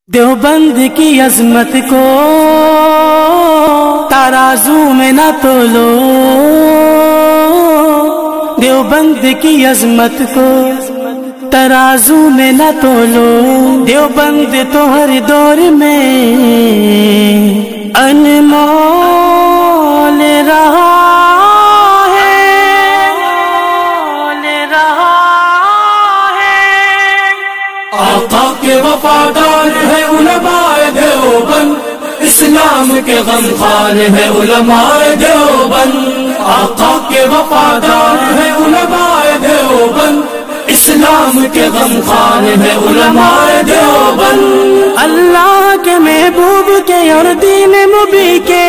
دیوبند کی عظمت کو ترازو میں نہ تولو، دیوبند کی عظمت کو ترازو میں نہ تولو، دیوبند تو ہر دور میں انمول رہا آقا کے وفادار ہے علماء دیوبند، اسلام کے غمخوار ہے علماء دیوبند۔ آقا کے وفادار ہے علماء دیوبند، اسلام کے غمخوار ہے علماء دیوبند۔ اللہ کے محبوب کے اور دین مبی کے،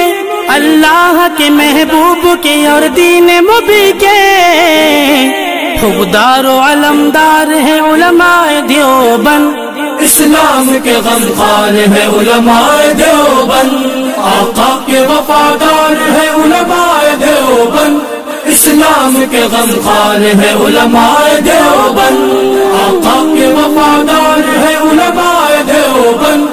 اللہ کے محبوب کے اور دین مبی کے خوددار و علمدار ہے علماء دیوبند، اسلام کے غمخوار ہے علماء دیوبند۔ آقا کے وفادار ہے علماء دیوبند، اسلام کے غمخوار ہے علماء دیوبند۔ آقا کے وفادار ہے علماء دیوبند،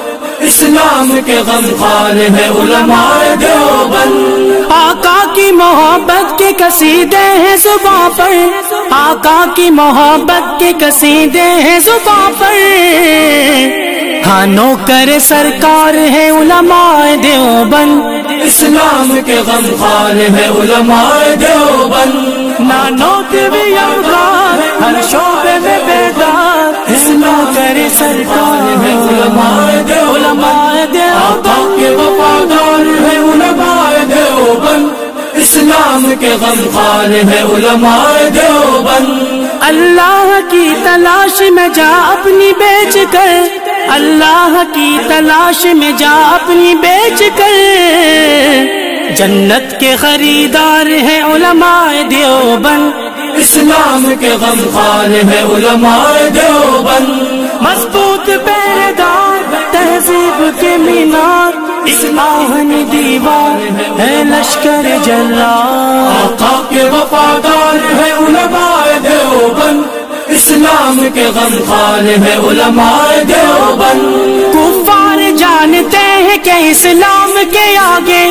اسلام کے غمخوار ہے علماء دیوبند۔ آقا کی محبت کے قصیدے ہیں زباں پر، آقا کی محبت کے قصیدے ہیں زباں پر، ہاں نوکر سرکار ہے علماء دیوبند، اسلام کے غمخوار ہے علماء دیوبند۔ نانوت بھی یادگار ہر شعبے میں بیدار، نوکر سرکار ہے علماء دیوبند۔ آقا کے وفادار ہے علماء دیوبند، اسلام کے غمخوار ہے علماء دیوبند۔ اللہ کی تلاش میں جا اپنی بیچ کر، اللہ کی تلاش میں جا اپنی بیچ کر، جنت کے خریدار ہیں علماء دیوبند، اسلام کے غمخوار ہے علماء دیوبند۔ مضبوط پہرے دار تہذیب کے مینار، اسلامی دیوار ہے لشکر جلال۔ آقا کے وفادار ہے علماء دیوبند، اسلام کے غمخوار ہے علماء دیوبند۔ کفار جانتے ہیں کہ اسلام کے آگے،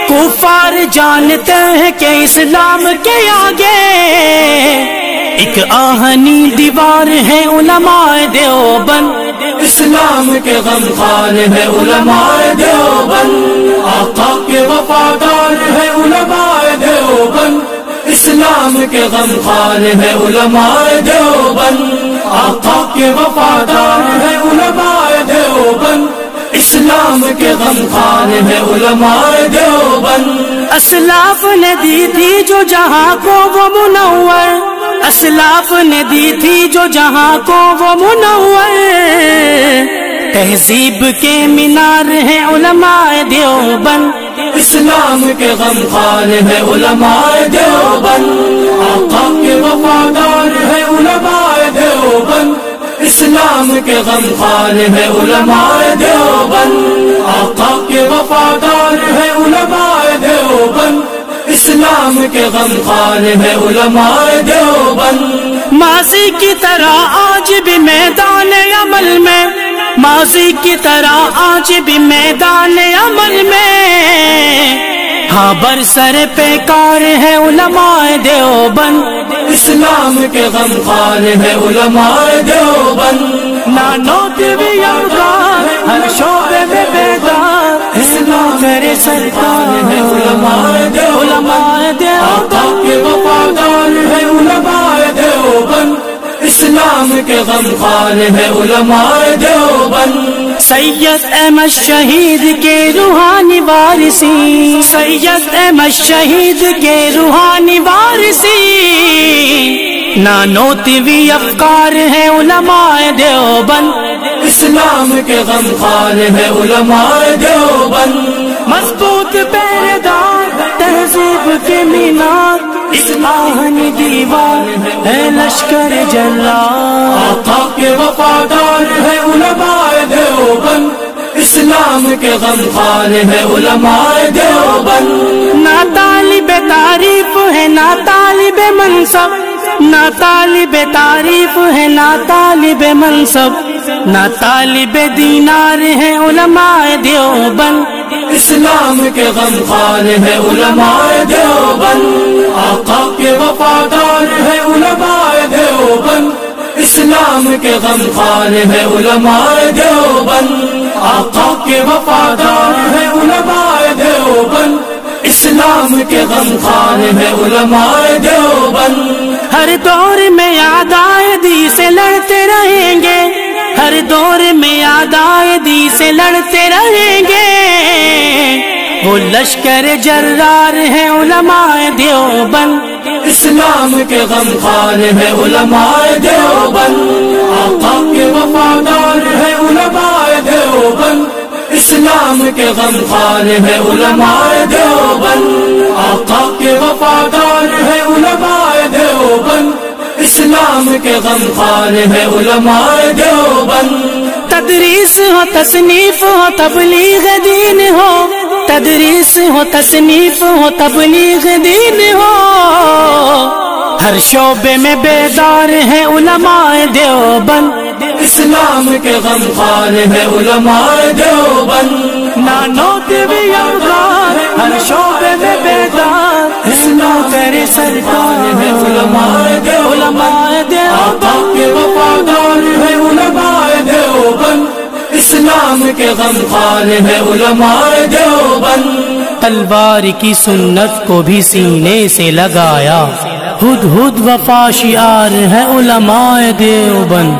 کفار جانتے ہیں کہ اسلام کے آگے ایک آہنی دیوار ہے علماء دیوبند، اسلام کے غمخوار ہے علماء دیوبند۔ آقا کے وفادار ہے علماء دیوبند، اسلام کے غمخوار ہے علماء دیوبند۔ آقا کے وفادار ہے علماء دیوبند، اسلام کے غمخوار ہے علماء دیوبند۔ اسلاف نے دی تھی جو جہاں کو وہ منور، اسلاف نے دی تھی جو جہاں کو وہ منور، تہذیب کے مینار ہیں علماء دیوبند، اسلام کے غمخوار ہے علماء دیوبند۔ آقا کے وفادار ہے علماء دیوبند، اسلام کے غمخوار ہے علماء دیوبند۔ آقا کے وفادار ہے علماء دیوبند، اسلام کے غمخوار ہے علماء دیوبند۔ ماضی کی طرح آج بھی میدان عمل میں، ماضی کی طرح آج بھی میدان عمل میں، ہاں برسر پیکار ہے علماء دیوبند، اسلام کے غمخوار ہے علماء دیوبند۔ نانوت بھی یادگار ہر شعبے میں بیدار، نوکر سرکار ہے علماء دیوبند۔ آقا کے وفادار ہے علماء دیوبند، اسلام کے غمخوار ہے علماء دیوبند۔ سید احمد شہید کے روحانی وارثی، سید احمد شہید کے روحانی وارثی، نانوتوی افکار ہے علماء دیوبند، اسلام کے غمخوار ہے علماء دیوبند۔ مضبوط پہرے دار تہذیب کے مینار، اسلامی دیوار ہے لشکر جلال۔ آقا کے وفادار ہے علماء دیوبند، اسلام کے غمخوار ہے علماء دیوبند۔ نہ طالب تعریف ہے نہ طالب منصب، نہ طالب تعریف ہے نہ طالب منصب، نہ طالب دینار ہیں علماء دیوبند، اسلام کے غمخوار ہے علماء دیوبند، آقا کے وفادار ہے علماء دیوبند، اسلام کے غمخوار ہے علماء دیوبند، آقا کے وفادار ہے علماء دیوبند، اسلام کے غمخوار ہے علماء دیوبند۔ ہر دور میں عدائدی سے لڑتے رہیں گے، ہر دور میں عدائدی سے لڑتے رہیں گے، وہ لشکر جرار ہے علماء دیوبند، اسلام کے غمخوار ہے علماء دیوبند، آقا کے وفادار ہے علماء دیوبند، اسلام کے غمخوار ہے علماء دیوبند، آقا کے وفادار ہے علماء دیوبند، اسلام کے غمخوار ہے علماء دیوبند۔ تدریس ہو تصنیف ہو تبلیغ دین ہو، تدریس ہو تصنیف ہو تبلیغ دین ہو، ہر شعبے میں بیدار ہے علماء دیوبند، اسلام کے غمخوار ہے علماء دیوبند، نانوت بھی یلغار، ہر شعبے میں بیدار کرے سرکار ہے علماء دیوبند، آقا کے وفادار ہے علماء دیوبند، اسلام کے غمخوار ہے علماء دیوبند۔ تلوار کی سنت کو بھی سینے سے لگایا، ہد ہد وفا شعار ہے علماء دیوبند،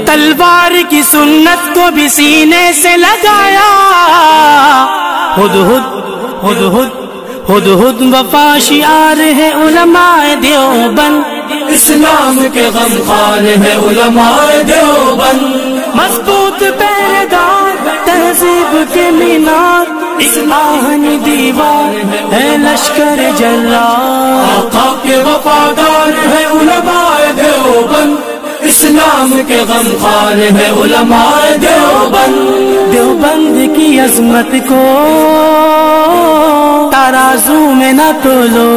تلوار کی سنت کو بھی سینے سے لگایا، ہد ہد ہد ہد وفا شعار ہے علماء دیوبند، اسلام کے غمخوار ہے علماء دیوبند، مضبوط پیدار تہذیب کے مینار، اس آہنی دیوار ہے لشکر جرار، آقا کے وفادار ہے علماء دیوبند، اسلام کے غمخوار ہے علماء دیوبند، دیوبند کی عظمت کو ترازو میں نہ تولو،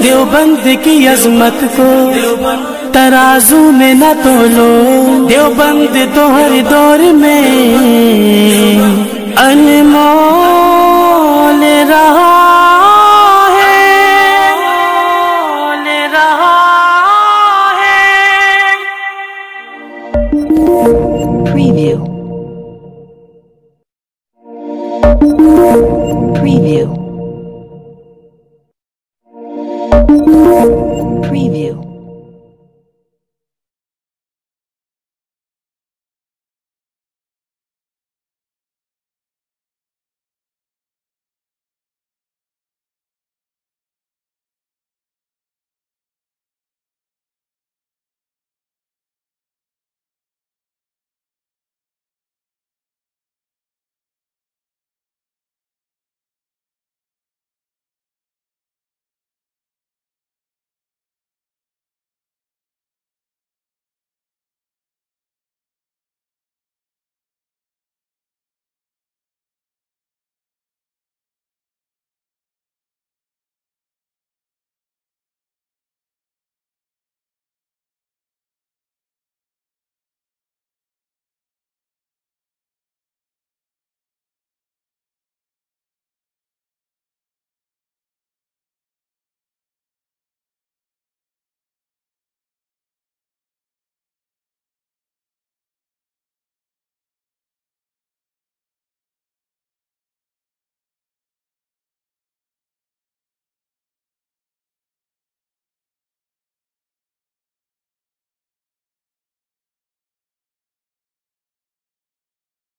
دیوبند کی عظمت کو ترازو میں نہ تولو، دیوبند تو ہر دور میں انمول رہا ہے۔ Preview